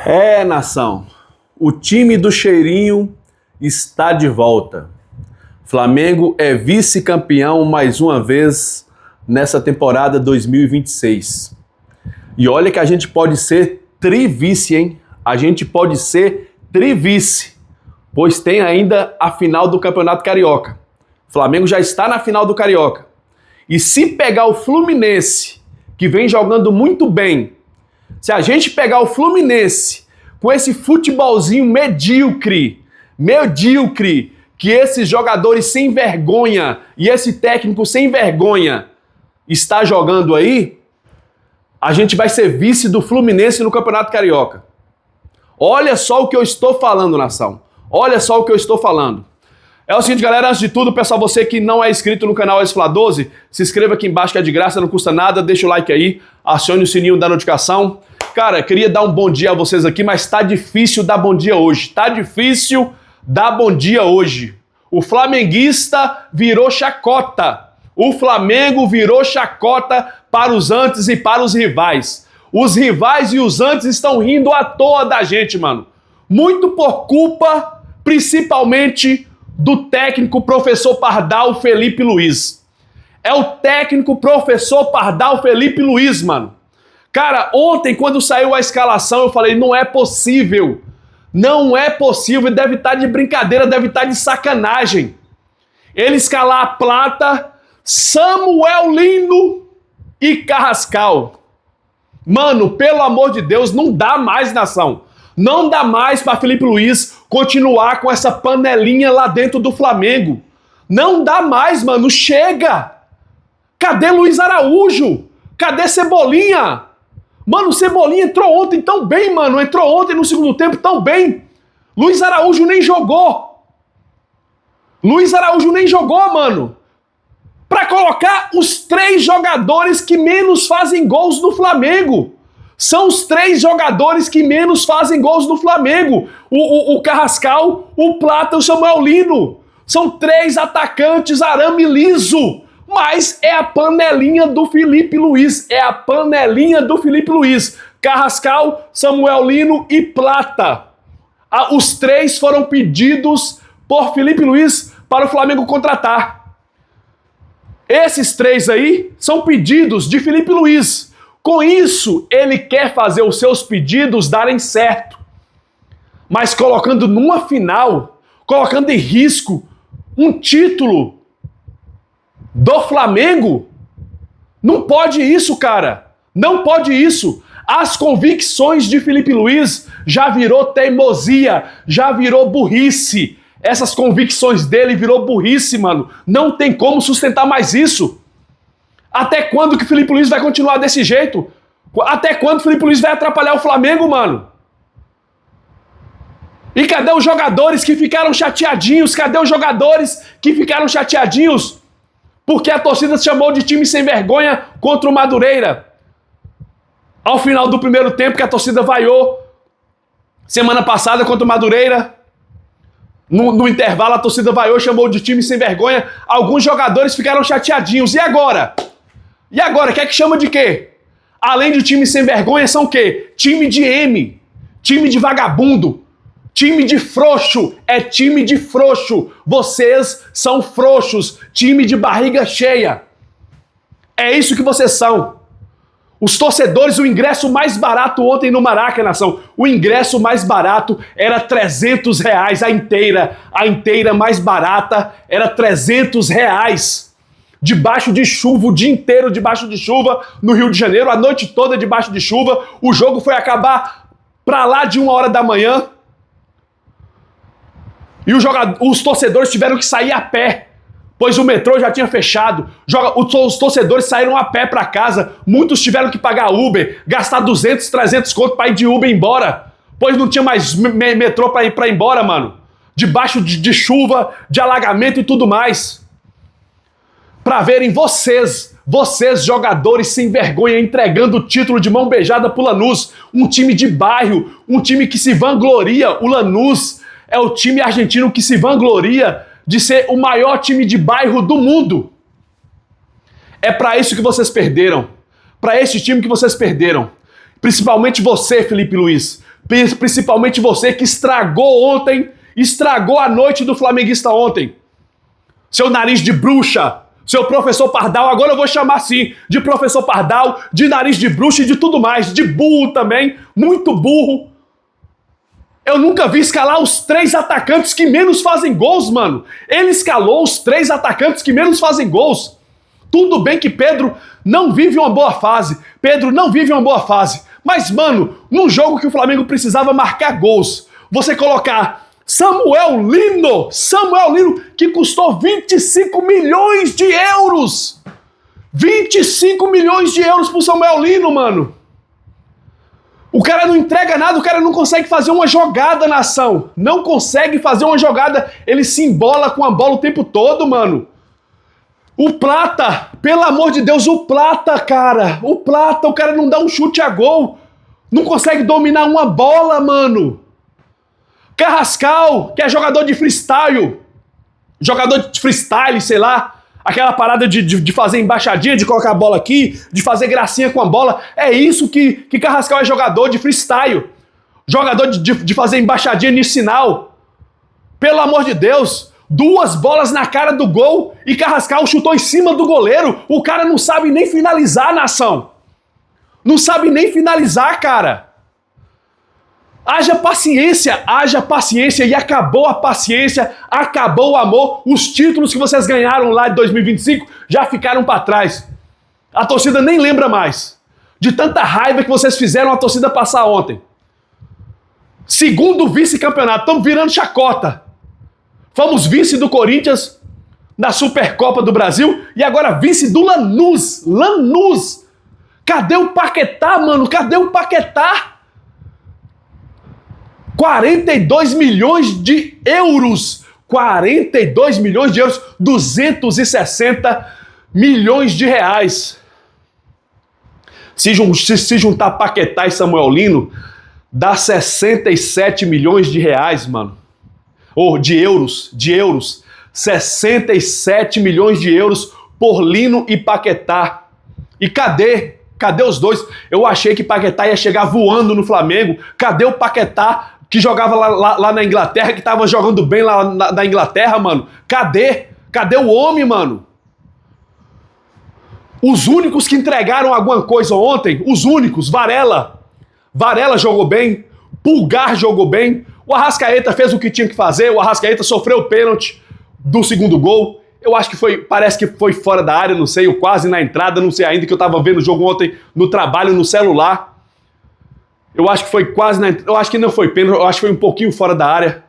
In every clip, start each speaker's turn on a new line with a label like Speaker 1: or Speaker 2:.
Speaker 1: É, nação, o time do Cheirinho está de volta. Flamengo é vice-campeão mais uma vez nessa temporada 2026. E olha que a gente pode ser trivice, hein? A gente pode ser trivice, pois tem ainda a final do Campeonato Carioca. O Flamengo já está na final do Carioca. E se pegar o Fluminense, que vem jogando muito bem, se a gente pegar o Fluminense com esse futebolzinho medíocre, que esses jogadores sem vergonha e esse técnico sem vergonha está jogando aí, a gente vai ser vice do Fluminense no Campeonato Carioca. Olha só o que eu estou falando, nação. Olha só o que eu estou falando. É o seguinte, galera, antes de tudo, peço a você que não é inscrito no canal Esfla12, se inscreva aqui embaixo que é de graça, não custa nada, deixa o like aí, acione o sininho da notificação. Cara, queria dar um bom dia a vocês aqui, mas tá difícil dar bom dia hoje. Tá difícil dar bom dia hoje. O flamenguista virou chacota. O Flamengo virou chacota para os antes e para os rivais. Os rivais e os antes estão rindo à toa da gente, mano. Muito por culpa, principalmente, do técnico professor Pardal Felipe Luiz. É o técnico professor Pardal Felipe Luiz, mano. Cara, ontem, quando saiu a escalação, eu falei, não é possível. Não é possível, deve estar de brincadeira, deve estar de sacanagem. Ele escalar a Plata, Samuel Lino e Carrascal. Mano, pelo amor de Deus, não dá mais, nação. Não dá mais para Felipe Luiz continuar com essa panelinha lá dentro do Flamengo. Não dá mais, mano, chega. Cadê Luiz Araújo? Cadê Cebolinha? Mano, o Cebolinha entrou ontem tão bem, mano. Entrou ontem no segundo tempo tão bem. Luiz Araújo nem jogou. Luiz Araújo nem jogou, mano. Pra colocar os 3 jogadores que menos fazem gols no Flamengo. São os 3 jogadores que menos fazem gols no Flamengo. O Carrascal, o Plata e o Samuel Lino. São 3 atacantes arame liso. Mas é a panelinha do Felipe Luiz. É a panelinha do Felipe Luiz. Carrascal, Samuel Lino e Plata. Os 3 foram pedidos por Felipe Luiz para o Flamengo contratar. Esses 3 aí são pedidos de Felipe Luiz. Com isso, ele quer fazer os seus pedidos darem certo. Mas colocando numa final, colocando em risco um título do Flamengo, não pode isso, cara. Não pode isso. As convicções de Felipe Luiz já virou teimosia, já virou burrice. Essas convicções dele virou burrice, mano. Não tem como sustentar mais isso. Até quando que Felipe Luiz vai continuar desse jeito? Até quando Felipe Luiz vai atrapalhar o Flamengo, mano? E cadê os jogadores que ficaram chateadinhos? Cadê os jogadores que ficaram chateadinhos? Porque a torcida chamou de time sem vergonha contra o Madureira. Ao final do primeiro tempo que a torcida vaiou, semana passada contra o Madureira, no intervalo a torcida vaiou, chamou de time sem vergonha. Alguns jogadores ficaram chateadinhos. E agora? E agora? Quer que chama de quê? Além de time sem vergonha, são o quê? Time de M. Time de vagabundo. Time de frouxo. É time de frouxo. Vocês são frouxos. Time de barriga cheia. É isso que vocês são. Os torcedores, o ingresso mais barato ontem no Maracanã, nação, o ingresso mais barato era R$300, a inteira mais barata era R$300, debaixo de chuva, o dia inteiro debaixo de chuva no Rio de Janeiro, a noite toda debaixo de chuva, o jogo foi acabar pra lá de 1h da manhã, e os torcedores tiveram que sair a pé, pois o metrô já tinha fechado. Os torcedores saíram a pé para casa. Muitos tiveram que pagar Uber, gastar 200, 300 conto para ir de Uber embora, pois não tinha mais metrô para ir embora, mano. Debaixo de chuva, de alagamento e tudo mais. Para verem vocês jogadores sem vergonha entregando o título de mão beijada pro Lanús. Um time de bairro, um time que se vangloria. O Lanús é o time argentino que se vangloria de ser o maior time de bairro do mundo. É para isso que vocês perderam. Para esse time que vocês perderam. Principalmente você, Felipe Luiz. Principalmente você que estragou ontem, estragou a noite do flamenguista ontem. Seu nariz de bruxa, seu professor Pardal, agora eu vou chamar assim, de professor Pardal, de nariz de bruxa e de tudo mais, de burro também, muito burro. Eu nunca vi escalar os 3 atacantes que menos fazem gols, mano. Ele escalou os 3 atacantes que menos fazem gols. Tudo bem que Pedro não vive uma boa fase. Pedro não vive uma boa fase. Mas, mano, num jogo que o Flamengo precisava marcar gols, você colocar Samuel Lino, que custou 25 milhões de euros. 25 milhões de euros pro Samuel Lino, mano. O cara não entrega nada, o cara não consegue fazer uma jogada na ação. Não consegue fazer uma jogada, ele se embola com a bola o tempo todo, mano. O Plata, pelo amor de Deus, o Plata, cara. O Plata, o cara não dá um chute a gol. Não consegue dominar uma bola, mano. Carrascal, que é jogador de freestyle. Jogador de freestyle, sei lá. Aquela parada de fazer embaixadinha, de colocar a bola aqui, de fazer gracinha com a bola. É isso que Carrascal é jogador de freestyle. Jogador de fazer embaixadinha no sinal. Pelo amor de Deus. 2 bolas na cara do gol e Carrascal chutou em cima do goleiro. O cara não sabe nem finalizar, nação. Não sabe nem finalizar, cara. Haja paciência e acabou a paciência, acabou o amor. Os títulos que vocês ganharam lá de 2025 já ficaram para trás. A torcida nem lembra mais. De tanta raiva que vocês fizeram a torcida passar ontem. Segundo vice-campeonato, estamos virando chacota. Fomos vice do Corinthians na Supercopa do Brasil e agora vice do Lanús. Lanús! Cadê o Paquetá, mano? Cadê o Paquetá? 42 milhões de euros. 42 milhões de euros. 260 milhões de reais. Se juntar Paquetá e Samuel Lino, dá 67 milhões de reais, mano. Ou de euros. 67 milhões de euros por Lino e Paquetá. E cadê? Cadê os dois? Eu achei que Paquetá ia chegar voando no Flamengo. Cadê o Paquetá que jogava lá na Inglaterra, que tava jogando bem lá na Inglaterra, mano? Cadê? Cadê o homem, mano? Os únicos que entregaram alguma coisa ontem, os únicos, Varela jogou bem, Pulgar jogou bem, o Arrascaeta fez o que tinha que fazer, o Arrascaeta sofreu o pênalti do segundo gol. Eu acho que parece que foi fora da área, não sei, ou quase na entrada, não sei ainda, que eu tava vendo o jogo ontem no trabalho, no celular. Eu acho que foi quase na entrada, eu acho que não foi pênalti, eu acho que foi um pouquinho fora da área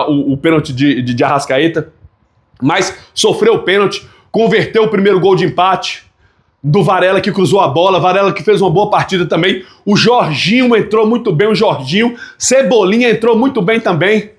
Speaker 1: o pênalti de Arrascaeta. Mas sofreu o pênalti, converteu o primeiro gol de empate do Varela, que cruzou a bola, Varela que fez uma boa partida também. O Jorginho entrou muito bem, o Jorginho. Cebolinha entrou muito bem também.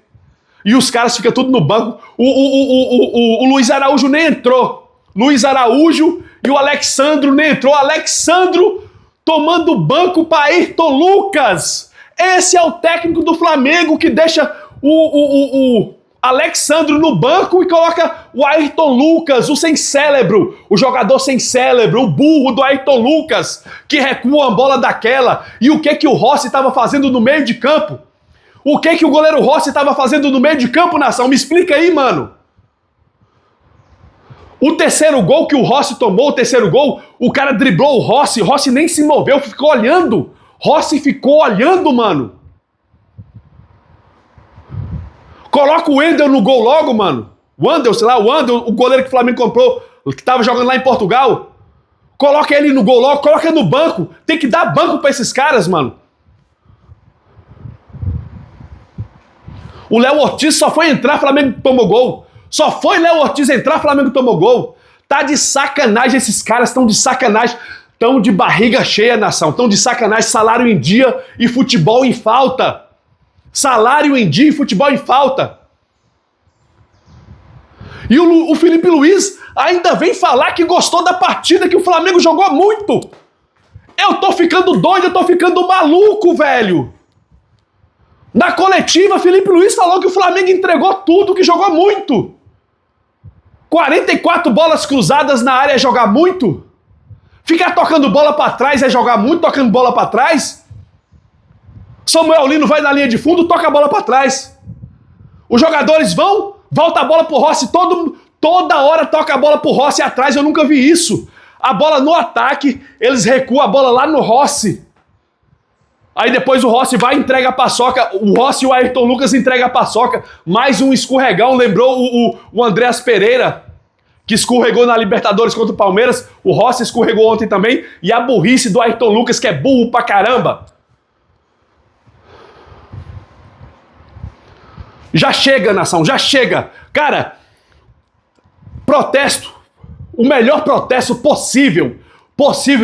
Speaker 1: E os caras ficam tudo no banco. O Luiz Araújo nem entrou. Luiz Araújo e o Alexandro nem entrou. Alexandro tomando banco para Ayrton Lucas. Esse é o técnico do Flamengo que deixa o Alexandro no banco e coloca o Ayrton Lucas, o sem cérebro, o jogador sem cérebro, o burro do Ayrton Lucas, que recua a bola daquela. E o que o Rossi estava fazendo no meio de campo? O que o goleiro Rossi estava fazendo no meio de campo, nação? Me explica aí, mano. O terceiro gol que o Rossi tomou, o cara driblou o Rossi nem se moveu, ficou olhando. Rossi ficou olhando, mano. Coloca o Wendel no gol logo, mano. O Wendel, o goleiro que o Flamengo comprou, que tava jogando lá em Portugal. Coloca ele no gol logo, coloca no banco. Tem que dar banco pra esses caras, mano. O Léo Ortiz só foi entrar, Flamengo tomou gol. Só foi Léo Ortiz entrar, Flamengo tomou gol. Tá de sacanagem, esses caras estão de sacanagem. Estão de barriga cheia, nação. Estão de sacanagem, salário em dia e futebol em falta. Salário em dia e futebol em falta. E o Felipe Luiz ainda vem falar que gostou da partida, que o Flamengo jogou muito. Eu tô ficando doido, eu tô ficando maluco, velho. Na coletiva, Felipe Luiz falou que o Flamengo entregou tudo, que jogou muito. 44 bolas cruzadas na área é jogar muito? Ficar tocando bola pra trás é jogar muito, tocando bola pra trás? Samuel Lino vai na linha de fundo, toca a bola para trás. Os jogadores volta a bola pro Rossi, toda hora toca a bola pro Rossi atrás, eu nunca vi isso. A bola no ataque, eles recuam a bola lá no Rossi. Aí depois o Rossi vai e entrega a paçoca, o Rossi e o Ayrton Lucas entregam a paçoca, mais um escorregão, lembrou o Andreas Pereira, que escorregou na Libertadores contra o Palmeiras, o Rossi escorregou ontem também, e a burrice do Ayrton Lucas, que é burro pra caramba. Já chega, nação, já chega. Cara, protesto, o melhor protesto possível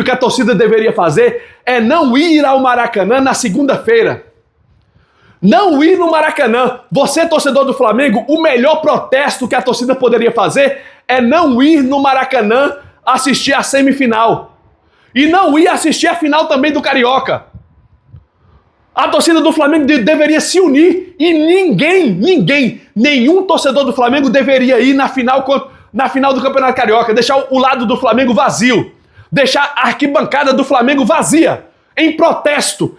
Speaker 1: que a torcida deveria fazer é não ir ao Maracanã na segunda-feira. Não ir no Maracanã. Você, torcedor do Flamengo, o melhor protesto que a torcida poderia fazer é não ir no Maracanã assistir a semifinal. E não ir assistir a final também do Carioca. A torcida do Flamengo deveria se unir e nenhum torcedor do Flamengo deveria ir na final do Campeonato Carioca, deixar o lado do Flamengo vazio, deixar a arquibancada do Flamengo vazia, em protesto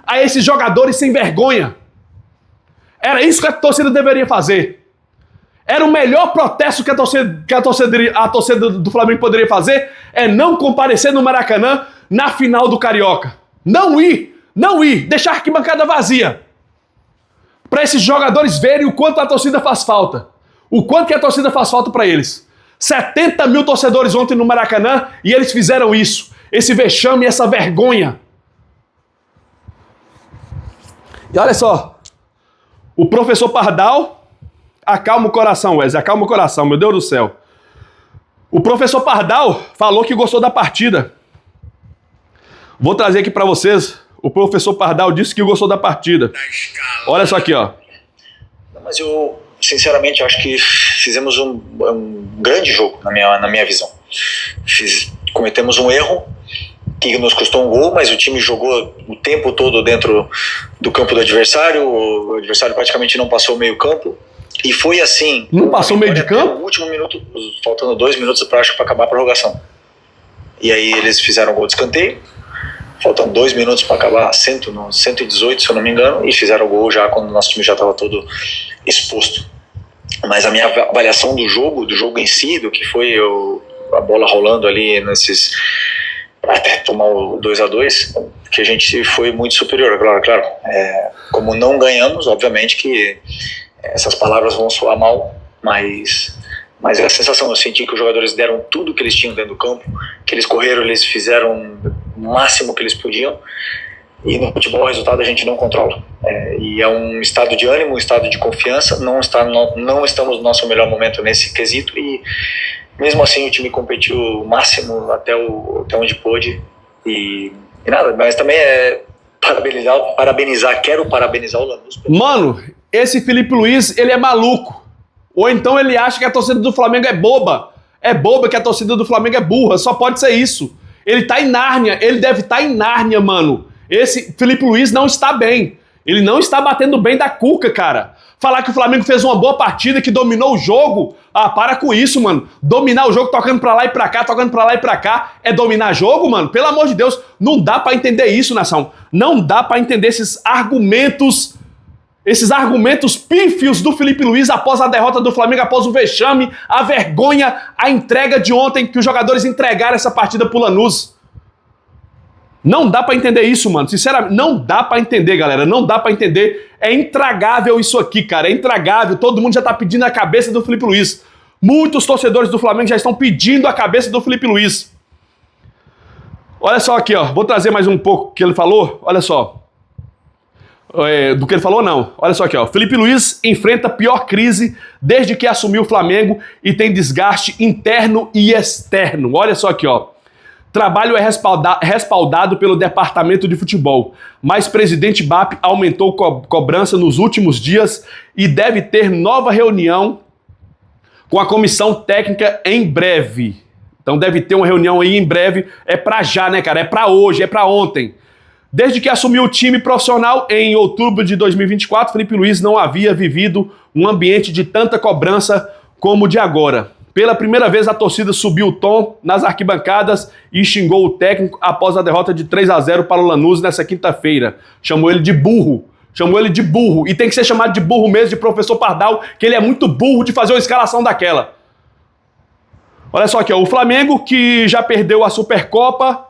Speaker 1: a esses jogadores sem vergonha. Era isso que a torcida deveria fazer. Era o melhor protesto que a torcida do Flamengo poderia fazer, é não comparecer no Maracanã na final do Carioca. Não ir, deixar a arquibancada vazia. Para esses jogadores verem o quanto a torcida faz falta. O quanto que a torcida faz falta para eles. 70 mil torcedores ontem no Maracanã e eles fizeram isso. Esse vexame, essa vergonha. E olha só. O professor Pardal... Acalma o coração, Wesley. Acalma o coração, meu Deus do céu. O professor Pardal falou que gostou da partida. Vou trazer aqui para vocês. O professor Pardal disse que gostou da partida. Olha só aqui, ó.
Speaker 2: Mas eu, sinceramente, acho que fizemos um grande jogo, na minha visão. Cometemos um erro que nos custou um gol, mas o time jogou o tempo todo dentro do campo do adversário. O adversário praticamente não passou o meio campo. E foi assim.
Speaker 1: Não passou o meio de campo?
Speaker 2: No último minuto, faltando 2 minutos para acabar a prorrogação. E aí eles fizeram um gol de escanteio. Faltam 2 minutos para acabar, 118, se eu não me engano, e fizeram o gol já quando o nosso time já estava todo exposto. Mas a minha avaliação do jogo em si, do que foi a bola rolando ali até tomar o 2-2, que a gente foi muito superior, claro. Como não ganhamos, obviamente que essas palavras vão soar mal, mas a sensação, eu senti que os jogadores deram tudo que eles tinham dentro do campo, que eles correram, eles fizeram o máximo que eles podiam, e no futebol o resultado a gente não controla. E é um estado de ânimo, um estado de confiança, não estamos no nosso melhor momento nesse quesito, e mesmo assim o time competiu o máximo até onde pôde, e nada, mas também quero parabenizar o Lanús.
Speaker 1: Mano, esse Felipe Luiz, ele é maluco. Ou então ele acha que a torcida do Flamengo é boba. É boba, que a torcida do Flamengo é burra. Só pode ser isso. Ele tá em Nárnia. Ele deve estar em Nárnia, mano. Esse Felipe Luiz não está bem. Ele não está batendo bem da cuca, cara. Falar que o Flamengo fez uma boa partida, que dominou o jogo. Ah, para com isso, mano. Dominar o jogo tocando pra lá e pra cá, é dominar jogo, mano? Pelo amor de Deus, não dá pra entender isso, nação. Não dá pra entender esses argumentos pífios do Felipe Luiz após a derrota do Flamengo, após o vexame, a vergonha, a entrega de ontem, que os jogadores entregaram essa partida pro Lanús. Não dá pra entender isso, mano. Sinceramente, não dá pra entender, galera. Não dá pra entender. É intragável isso aqui, cara. É intragável. Todo mundo já tá pedindo a cabeça do Felipe Luiz. Muitos torcedores do Flamengo já estão pedindo a cabeça do Felipe Luiz. Olha só aqui, ó. Vou trazer mais um pouco que ele falou. Olha só. Do que ele falou, não. Olha só aqui, ó. Felipe Luiz enfrenta a pior crise desde que assumiu o Flamengo e tem desgaste interno e externo. Olha só aqui, ó. Trabalho é respaldado pelo departamento de futebol, mas presidente BAP aumentou cobrança nos últimos dias e deve ter nova reunião com a comissão técnica em breve. Então deve ter uma reunião aí em breve. É pra já, né, cara? É pra hoje, é pra ontem. Desde que assumiu o time profissional em outubro de 2024, Felipe Luiz não havia vivido um ambiente de tanta cobrança como o de agora. Pela primeira vez a torcida subiu o tom nas arquibancadas e xingou o técnico após a derrota de 3-0 para o Lanús nessa quinta-feira. Chamou ele de burro. Chamou ele de burro. E tem que ser chamado de burro mesmo, de professor Pardal, que ele é muito burro de fazer uma escalação daquela. Olha só aqui, ó, o Flamengo, que já perdeu a Supercopa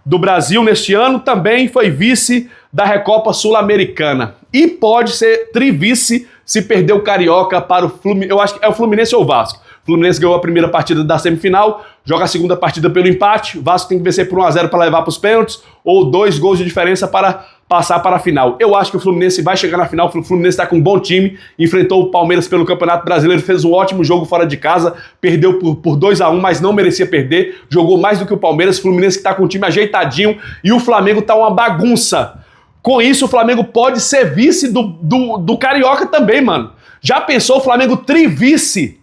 Speaker 1: do Brasil neste ano, também foi vice da Recopa Sul-Americana. E pode ser trivice se perder o Carioca para o Fluminense. Eu acho que é o Fluminense ou o Vasco. O Fluminense ganhou a primeira partida da semifinal, joga a segunda partida pelo empate. O Vasco tem que vencer por 1-0 para levar para os pênaltis, ou 2 gols de diferença para passar para a final. Eu acho que o Fluminense vai chegar na final. O Fluminense está com um bom time, enfrentou o Palmeiras pelo Campeonato Brasileiro, fez um ótimo jogo fora de casa, perdeu por 2-1, mas não merecia perder, jogou mais do que o Palmeiras. O Fluminense que está com o time ajeitadinho e o Flamengo está uma bagunça. Com isso, o Flamengo pode ser vice do Carioca também, mano. Já pensou o Flamengo trivice?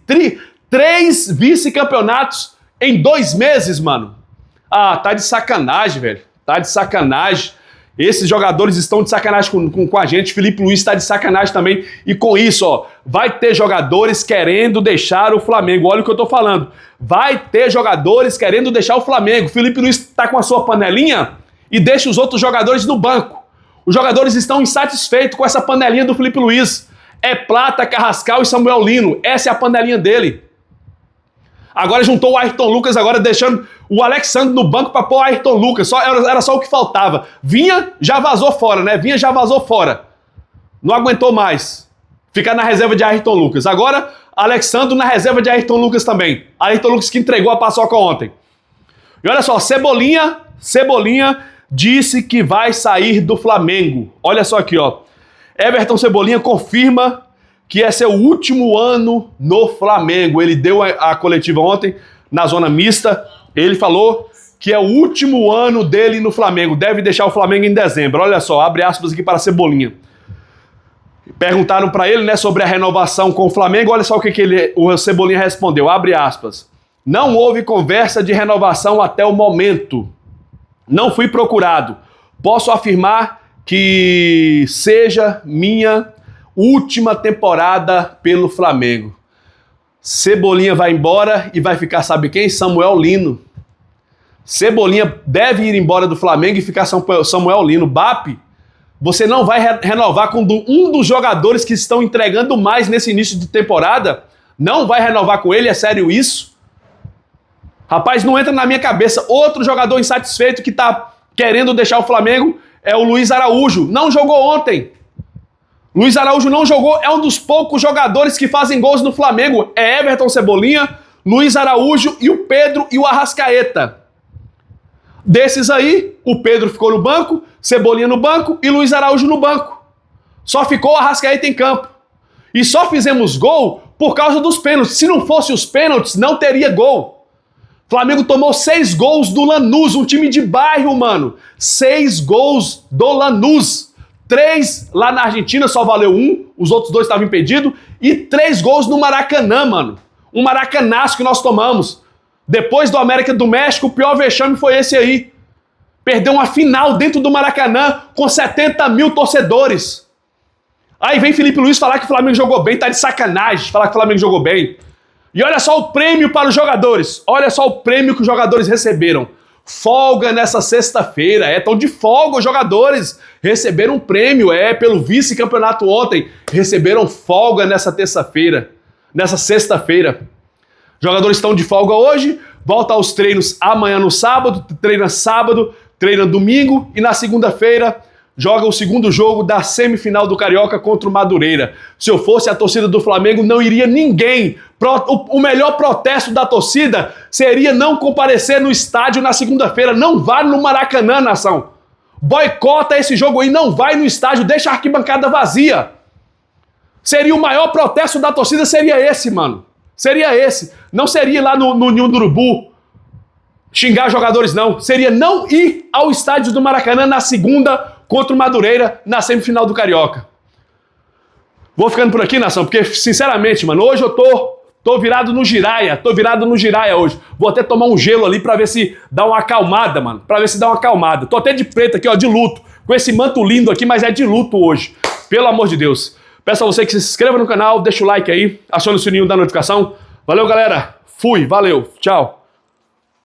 Speaker 1: 3 vice-campeonatos em 2 meses, mano? Ah, tá de sacanagem, velho. Tá de sacanagem. Esses jogadores estão de sacanagem com a gente. Felipe Luiz tá de sacanagem também. E com isso, ó, vai ter jogadores querendo deixar o Flamengo. Olha o que eu tô falando. Vai ter jogadores querendo deixar o Flamengo. Felipe Luiz tá com a sua panelinha e deixa os outros jogadores no banco. Os jogadores estão insatisfeitos com essa panelinha do Felipe Luiz. É Plata, Carrascal e Samuel Lino. Essa é a panelinha dele. Agora juntou o Ayrton Lucas, agora deixando o Alexandre no banco para pôr o Ayrton Lucas. Era só o que faltava. Vinha, já vazou fora, né? Vinha, já vazou fora. Não aguentou mais ficar na reserva de Ayrton Lucas. Agora, Alexandre na reserva de Ayrton Lucas também. Ayrton Lucas que entregou a paçoca ontem. E olha só, Cebolinha disse que vai sair do Flamengo. Olha só aqui, ó. Everton Cebolinha confirma que esse é o último ano no Flamengo. Ele deu a coletiva ontem na zona mista. Ele falou que é o último ano dele no Flamengo. Deve deixar o Flamengo em dezembro. Olha só, abre aspas aqui para Cebolinha. Perguntaram para ele, né, sobre a renovação com o Flamengo. Olha só o que o Cebolinha respondeu. Abre aspas. Não houve conversa de renovação até o momento. Não fui procurado. Posso afirmar que seja minha última temporada pelo Flamengo. Cebolinha vai embora e vai ficar, sabe quem? Samuel Lino. Cebolinha deve ir embora do Flamengo e ficar Samuel Lino. BAP, você não vai renovar com um dos jogadores que estão entregando mais nesse início de temporada? Não vai renovar com ele? É sério isso? Rapaz, não entra na minha cabeça. Outro jogador insatisfeito que tá querendo deixar o Flamengo é o Luiz Araújo. Não jogou ontem. Luiz Araújo não jogou, é um dos poucos jogadores que fazem gols no Flamengo. É Everton Cebolinha, Luiz Araújo e o Pedro e o Arrascaeta. Desses aí, o Pedro ficou no banco, Cebolinha no banco e Luiz Araújo no banco. Só ficou o Arrascaeta em campo. E só fizemos gol por causa dos pênaltis. Se não fosse os pênaltis, não teria gol. Flamengo tomou 6 gols do Lanús, um time de bairro, mano. 6 gols do Lanús. 3 lá na Argentina, só valeu 1, os outros 2 estavam impedidos, e 3 gols no Maracanã, mano. Um maracanaço que nós tomamos. Depois do América do México, o pior vexame foi esse aí. Perdeu uma final dentro do Maracanã com 70 mil torcedores. Aí vem Felipe Luiz falar que o Flamengo jogou bem, tá de sacanagem falar que o Flamengo jogou bem. E olha só o prêmio para os jogadores. Olha só o prêmio que os jogadores receberam. Folga nessa sexta-feira. Estão de folga os jogadores. Receberam um prêmio, pelo vice-campeonato ontem. Receberam folga nessa terça-feira. Nessa sexta-feira. Jogadores estão de folga hoje. Volta aos treinos amanhã no sábado. Treina domingo. E na segunda-feira joga o segundo jogo da semifinal do Carioca contra o Madureira. Se eu fosse a torcida do Flamengo, não iria ninguém. O melhor protesto da torcida seria não comparecer no estádio na segunda-feira. Não vá no Maracanã, nação. Boicota esse jogo aí, não vai no estádio, deixa a arquibancada vazia. Seria o maior protesto da torcida, seria esse, mano. Seria esse. Não seria lá no Ninho do Urubu xingar jogadores, não. Seria não ir ao estádio do Maracanã na segunda contra o Madureira na semifinal do Carioca. Vou ficando por aqui, nação, porque, sinceramente, mano, hoje eu tô virado no giraia. Tô virado no giraia hoje. Vou até tomar um gelo ali pra ver se dá uma acalmada, mano. Pra ver se dá uma acalmada. Tô até de preto aqui, ó, de luto. Com esse manto lindo aqui, mas é de luto hoje. Pelo amor de Deus. Peço a você que se inscreva no canal, deixa o like aí, acione o sininho da notificação. Valeu, galera. Fui, valeu, tchau.